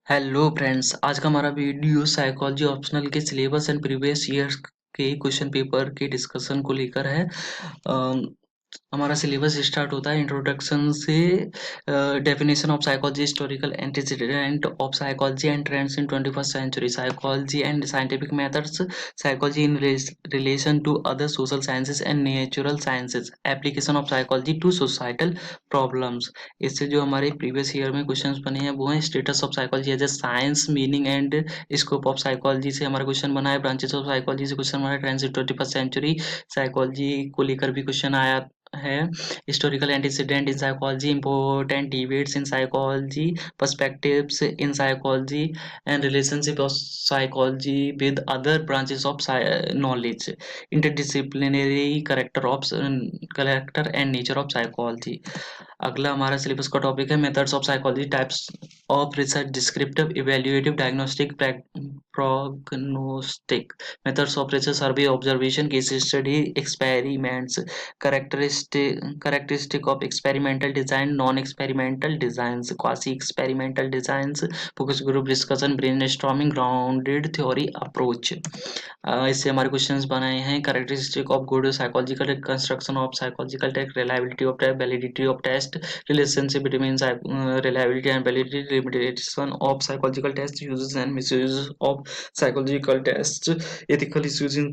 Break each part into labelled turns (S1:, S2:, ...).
S1: Hello friends, आज का हमारा वीडियो साइकोलॉजी ऑप्शनल के सिलेबस एंड प्रीवियस ईयर्स के क्वेश्चन पेपर के डिस्कशन को लेकर है। हमारा सिलेबस स्टार्ट होता है इंट्रोडक्शन से। Definition of psychology, historical antecedent of psychology and trends in 21st century, psychology and scientific methods, psychology in relation to other social sciences and natural sciences, application of psychology to societal problems. इससे जो हमारे previous year में questions बने हैं वो हैं status of psychology as a science, meaning and scope of psychology से हमारा क्वेश्चन बना है। ब्रांचेस ऑफ साइकोलॉजी से क्वेश्चन बना है। Trends in 21st century, psychology को लेकर भी क्वेश्चन आया है। Historical antecedent in psychology, important debates in psychology, perspectives in psychology and relationship of psychology with other branches of knowledge, interdisciplinary character and nature of psychology. अगला हमारा syllabus का topic है methods of psychology, types of research, descriptive, evaluative, diagnostic, prognostic, methods of research, survey, observation, case study, experiments, characteristic of experimental design, non-experimental designs, quasi-experimental designs, focus group discussion, brainstorming, grounded theory approach। इससे हमारे questions बनाए हैं। Characteristic of good psychological construction of psychological test, reliability of test, validity of test, relationship between reliability and validity, limitation of psychological test, uses and misuse of psychological test, ethical issues in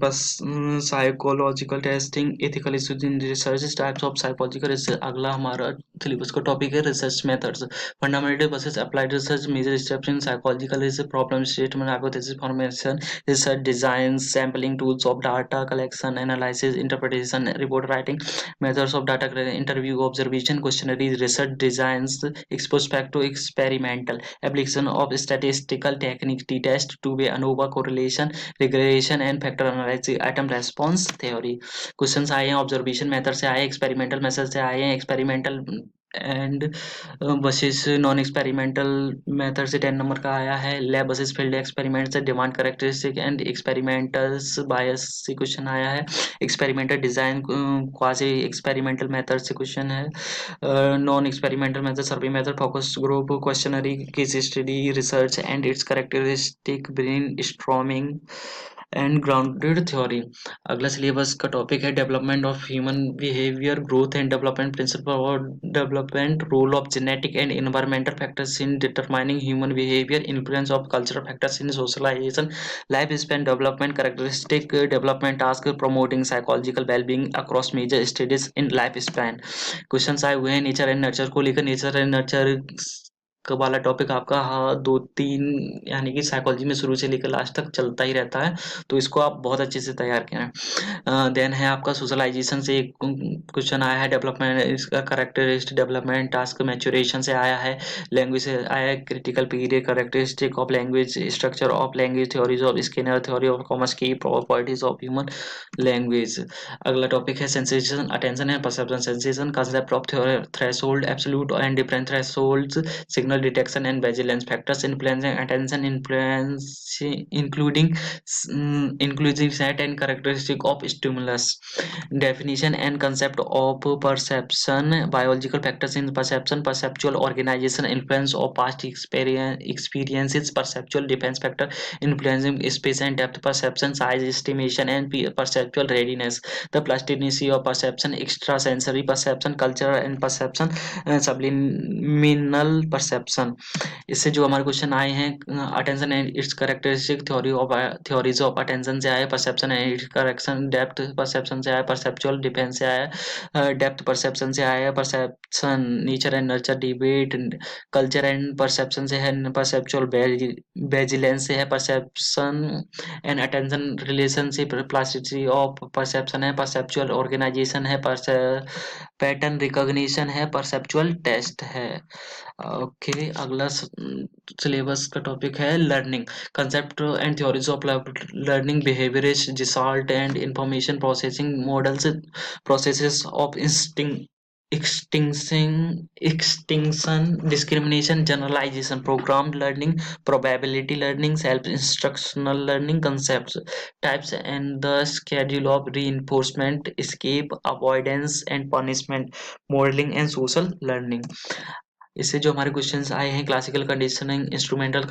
S1: psychological testing, ethical issues in research, types of psychological research। अगला हमारा syllabus का topic है research methods, fundamental versus applied research, major steps in psychological research, problem statement, hypothesis formation, research design, sampling, tools of data collection, analysis, interpretation, report writing, methods of data interview, observation, questionnaire, research designs, ex post facto, experimental, application of statistical technique, T test, two way ANOVA, correlation, regression and factor analysis, item response theory. Questions आए हैं observation method से, आए experimental method से, आए हैं experimental and versus non experimental method से 10 number का आया है। लैब वर्सेस फील्ड एक्सपेरिमेंट से, demand characteristic and experimentals bias से क्वेश्चन आया है। Experimental design quasi experimental method से क्वेश्चन है। Non experimental method, survey method, focus group, questionnaire, case study, research and its characteristic, brain storming and grounded theory. अगला syllabus का topic है development of human behaviour, growth and development, principal और development, role of genetic and environmental factors in determining human behaviour, influence of cultural factors in socialisation, life span development, characteristic development task, promoting psychological wellbeing across major stages in life span. Questions आए हुए हैं nature and nurture को लेकर। Nature and nurture वाला topic आपका हाँ 2-3 यानी कि साइकोलॉजी में शुरू से लेकर लास्ट तक चलता ही रहता है, तो इसको आप बहुत अच्छे से तैयार करें। देन है आपका सोशलाइजेशन से एक क्वेश्चन आया है, डेवलपमेंट इसका करेक्टरिस्टिक डेवलपमेंट टास्क, मैच्योरेशन से आया है। लैंग्वेज से आया है, critical period, characteristic of language, structure of language, theories of Skinner, theory of commerce की प्रॉपर्टीज ऑफ ह्यूमन लैंग्वेज। अगला टॉपिक है sensation, attention and perception, sensation, concept of threshold, absolute and different thresholds, signal detection and vigilance, factors influencing attention, influence including inclusive set and characteristic of stimulus, definition and concept of perception, biological factors in perception, perceptual organization, influence of past experiences, perceptual defense factor, influencing space and depth perception, size estimation and perceptual readiness, the plasticity of perception, extrasensory perception, cultural and perception, subliminal perception। इससे जो हमारे question आए हैं attention and its characteristic, theories of attention से आया, perception and it's correction, depth perception से आया, perceptual defence से आया, डेप्थ परसेप्शन से आया, perception, nature and nurture debate, culture and perception से है, परसेप्चुअल विजिलेंस से है, perception and attention relationship, plasticity of perception है, परसेप्चुअल ऑर्गेनाइजेशन है, पैटर्न रिकॉग्निशन है, परसेप्चुअल टेस्ट है। ओके, अगला सिलेबस का टॉपिक है learning, concept and theories of learning, behaviourist, gestalt and information processing models, processes of extinction, discrimination, generalization, programmed learning, probability learning, self-instructional learning, concepts, types and the schedule of reinforcement, escape, avoidance and punishment, modeling and social learning। इससे जो हमारे questions आए हैं, classical conditioning, instrumental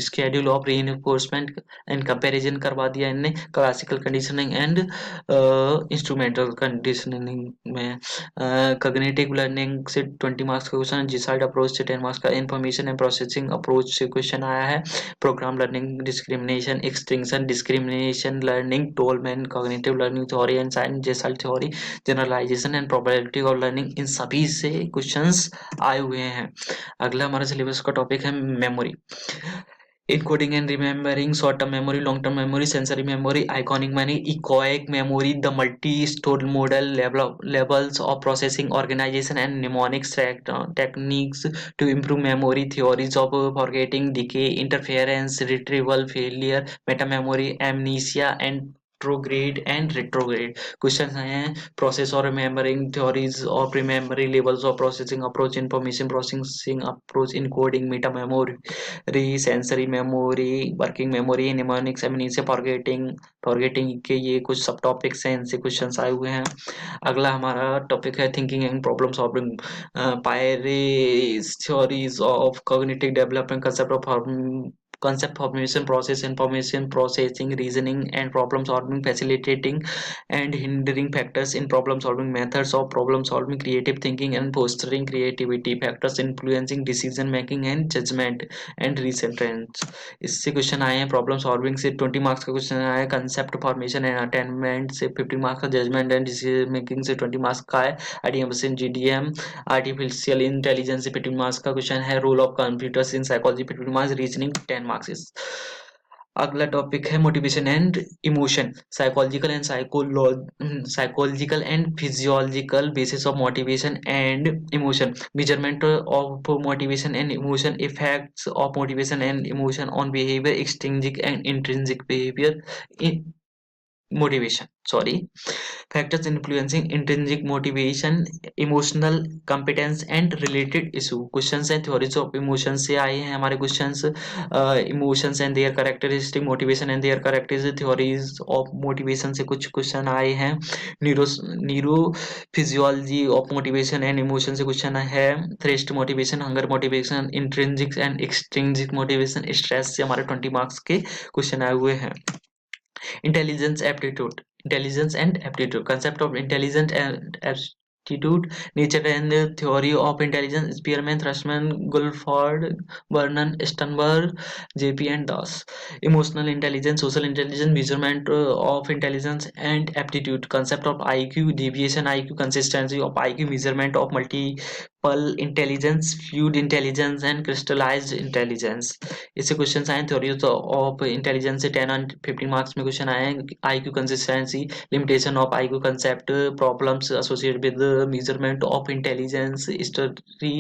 S1: schedule of reinforcement and comparison करवा दिया इनने classical conditioning and instrumental conditioning में। Cognitive learning से 20 मार्क्स का क्वेश्चन, जिसाइड अप्रोच से 10 मार्क्स का, इंफॉर्मेशन एंड प्रोसेसिंग अप्रोच से क्वेश्चन आया है, programme learning, discrimination, extinction, discrimination learning, Tolman cognitive learning theory and signs, gestalt theory, generalisation and probability of learning, इन सभी से क्वेश्चंस आए हुए हैं। अगला हमारा सिलेबस का टॉपिक है memory, encoding and remembering, short term memory, long term memory, sensory memory, iconic memory, echoic memory, the multi-stored model, levels of processing, organization and mnemonics techniques to improve memory, theories of forgetting, decay, interference, retrieval failure, meta memory, amnesia and anterograde and retrograde question हैं। Process और remembering, theories of remembering, levels of processing approach, information processing approach, encoding, meta memory, sensory memory, working memory, mnemonics, amnesia, forgetting के ये कुछ सब topics हैं, इनसे questions आए हुए हैं। अगला हमारा टॉपिक है thinking and problem solving, Piaget's theories of cognitive development, concept formation process, information processing, reasoning and problem solving, facilitating and hindering factors in problem solving, methods of problem solving, creative thinking and fostering creativity, factors influencing decision making and judgment and recent trends। इससे question आए हैं। Problem solving से 20 marks का question आया है, concept formation and attainment से 50 marks का, judgement and decision making से 20 मार्क्स का है, आईडीएम से जीडीएम, आर्टिफिशियल इंटेलिजेंस से 15 मार्क्स का क्वेश्चन है, role of computers in psychology 15 marks, reasoning 10 marks. अगला टॉपिक है motivation and emotion, psychological and physiological basis of motivation and emotion, measurement of motivation and emotion, effects of motivation and emotion on behaviour, extrinsic and intrinsic behaviour in motivation, sorry, factors influencing intrinsic motivation, emotional competence and related issue। Questions हैं theories of emotion से आए हैं हमारे questions, emotions and there characteristic, motivation and there characteristic, theories of motivation से कुछ question आए हैं, neuro physiology of motivation and emotion से क्वेश्चन है, threats motivation, hunger motivation, intrinsic and extrinsic motivation, stress से हमारे 20 मार्क्स के क्वेश्चन आए हुए हैं। Intelligence and aptitude, concept of intelligence and aptitude, nature and theory of intelligence, Spearman, Thrustman, Guilford, Vernon, Sternberg, JP and Das, emotional intelligence, social intelligence, measurement of intelligence and aptitude, concept of IQ, deviation IQ, consistency of IQ, measurement of multiple intelligence, fluid intelligence and crystallized intelligence। इससे question आए, theories of intelligence से 10 और 15 marks में question आए हैं, IQ consistency, limitation of IQ concept, problems associated with measurement of intelligence, history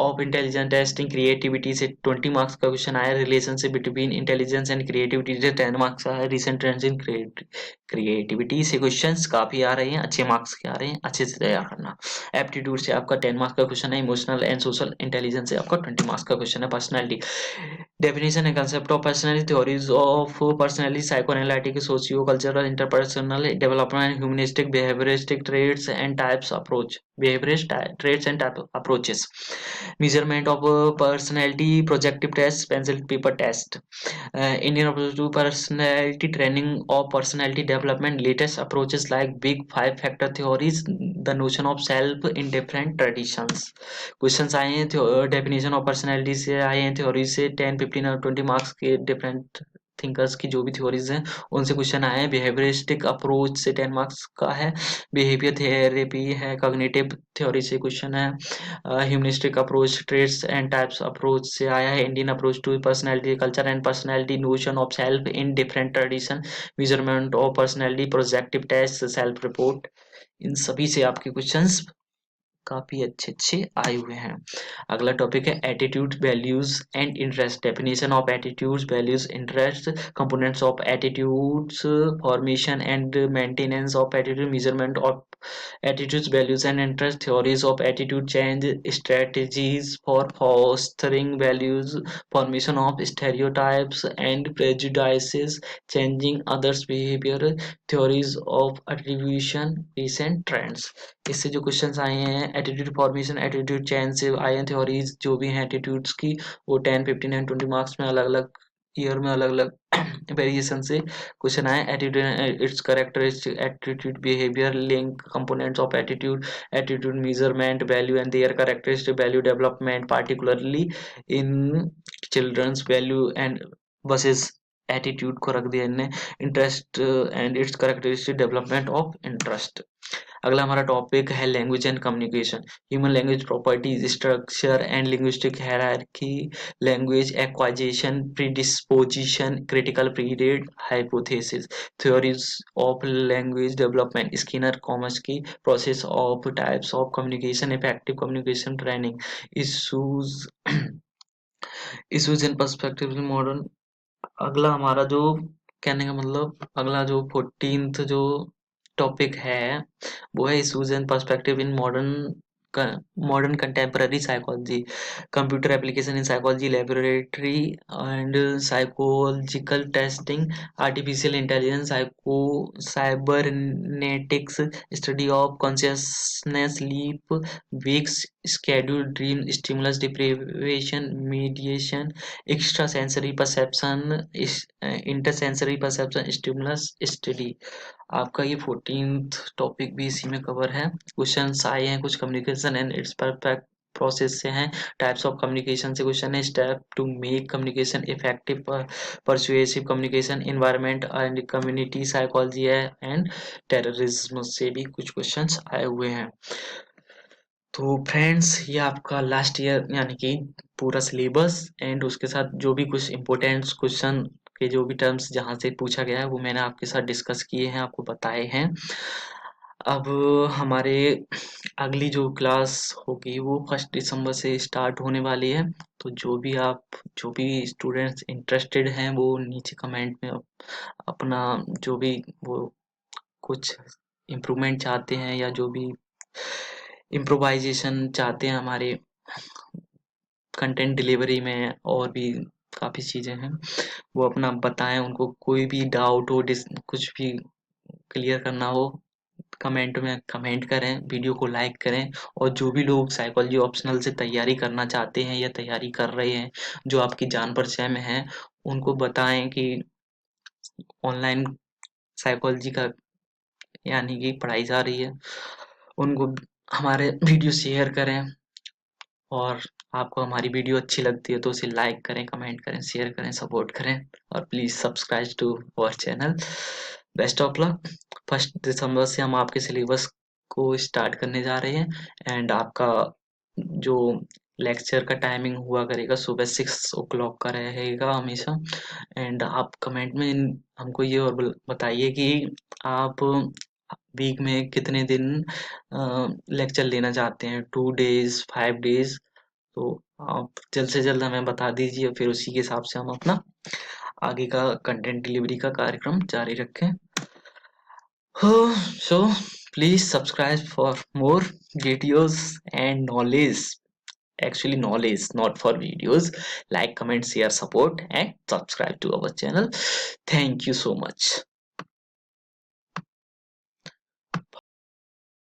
S1: of intelligence testing, creativity से 20 marks का question आया, relationship between intelligence and creativity से 10 मार्क्स आया, रिसेंट ट्रेंड्स इन क्रिएटिविटी से questions काफी आ रहे हैं, अच्छे मार्क्स के आ रहे हैं, अच्छे से तैयार करना। एप्टीट्यूड से आपका 10 मार्क्स का क्वेश्चन है, इमोशनल एंड सोशल इंटेलिजेंस से आपका 20 मार्क्स का क्वेश्चन है। Personality, definition and concept of personality, theories of personality, psychoanalytic, socio-cultural, interpersonal development, humanistic, behavioristic traits and types approach, behaviorist traits and type approaches, measurement of personality, projective test, pencil paper test, Indian approach to personality, training of personality development, latest approaches like big five factor theories, the notion of self in different traditions। Questions आए हैं definition of personality से आए हैं, theory से 10, 15 और 20 marks के different thinkers की जो भी थ्योरीज हैं उनसे क्वेश्चन आए हैं। बिहेवियरिस्टिक अप्रोच से 10 मार्क्स का है, बिहेवियर थेरेपी है, कॉग्निटिव थ्योरी से क्वेश्चन है, humanistic approach, traits and types approach से आया है, Indian approach to personality, culture and personality, notion of self in different tradition, measurement of personality, projective test, self report, इन सभी से आपके क्वेश्चंस काफी अच्छे आए हुए हैं। अगला टॉपिक है attitude, values and interest, definition of attitudes, values, interest, components of attitudes, formation and maintenance of attitude, measurement of attitudes, values and interest, theories of attitude change, strategies for fostering values, formation of stereotypes and prejudices, changing others behaviour, theories of attribution, recent trends. इससे जो questions आए हैं, attitude formation, attitude change से आए हैं theories जो भी हैं एटीट्यूड्स की, वो 10, 15 एंड 20 मार्क्स में अलग अलग ईयर में अलग अलग वेरिएशन से क्वेश्चन आए। Attitude its characteristic, attitude behaviour, link components of attitude, attitude measurement, value and their characteristic, value development particularly in childrens, value and versus attitude को रख दिया इनने, interest and its characteristic, development of interest. अगला हमारा topic है language and communication, human language properties, structure and linguistic hierarchy, language acquisition, predisposition, critical period, hypothesis, theories of language development, Skinner Chomsky, process of types of communication, effective communication training, issues issues in perspective modern. अगला हमारा जो कहने का मतलब अगला जो 14th जो topic है वो है issues and perspective in modern contemporary psychology, computer application in psychology laboratory and psychological testing, artificial intelligence, cybernetics, study of consciousness, sleep, wakes schedule, dream stimulus deprivation, mediation, extra sensory perception, intersensory perception, stimulus study। आपका ये 14th topic भी इसी में cover है। Questions आए हैं कुछ communication and its perfect process से हैं, टाइप्स ऑफ कम्युनिकेशन से क्वेश्चन है, step to make communication effective, persuasive communication, environment and community psychology है, एंड टेररिज्म से भी कुछ क्वेश्चंस आए हुए हैं। तो फ्रेंड्स ये आपका लास्ट ईयर यानी कि पूरा सिलेबस एंड उसके साथ जो भी कुछ इम्पोर्टेंट क्वेश्चन के जो भी टर्म्स जहाँ से पूछा गया है वो मैंने आपके साथ डिस्कस किए हैं, आपको बताए हैं। अब हमारे अगली जो क्लास होगी वो 1 दिसंबर से स्टार्ट होने वाली है। तो जो भी स्टूडेंट्स इंटरेस्टेड हैं वो नीचे कमेंट में अपना जो भी वो कुछ इम्प्रूवमेंट चाहते हैं या जो भी इम्प्रोवाइजेशन चाहते हैं हमारे कंटेंट डिलीवरी में और भी काफ़ी चीज़ें हैं, वो अपना बताएं। उनको कोई भी डाउट हो कुछ भी क्लियर करना हो कमेंट में कमेंट करें, वीडियो को लाइक करें। और जो भी लोग साइकोलॉजी ऑप्शनल से तैयारी करना चाहते हैं या तैयारी कर रहे हैं, जो आपकी जान परिचय में हैं, उनको बताएं कि ऑनलाइन साइकोलॉजी का यानी कि पढ़ाई जा रही है। उनको हमारे वीडियो शेयर करें और आपको हमारी वीडियो अच्छी लगती है तो उसे लाइक करें, कमेंट करें, शेयर करें, सपोर्ट करें और please subscribe to our channel. Best of luck. 1 दिसंबर से हम आपके सिलेबस को स्टार्ट करने जा रहे हैं एंड आपका जो लेक्चर का टाइमिंग हुआ करेगा सुबह 6 o'clock का रहेगा हमेशा। एंड आप कमेंट में हमको ये और बताइए कि आप वीक में कितने दिन लेक्चर लेना चाहते हैं, 2 days, 5 days। तो आप जल्द से जल्द हमें बता दीजिए, फिर उसी के हिसाब से हम अपना आगे का कंटेंट डिलीवरी का कार्यक्रम जारी रखें। So please subscribe for more videos and knowledge, actually knowledge, not for videos. Like, comment, share, support and subscribe to our channel. Thank you so much.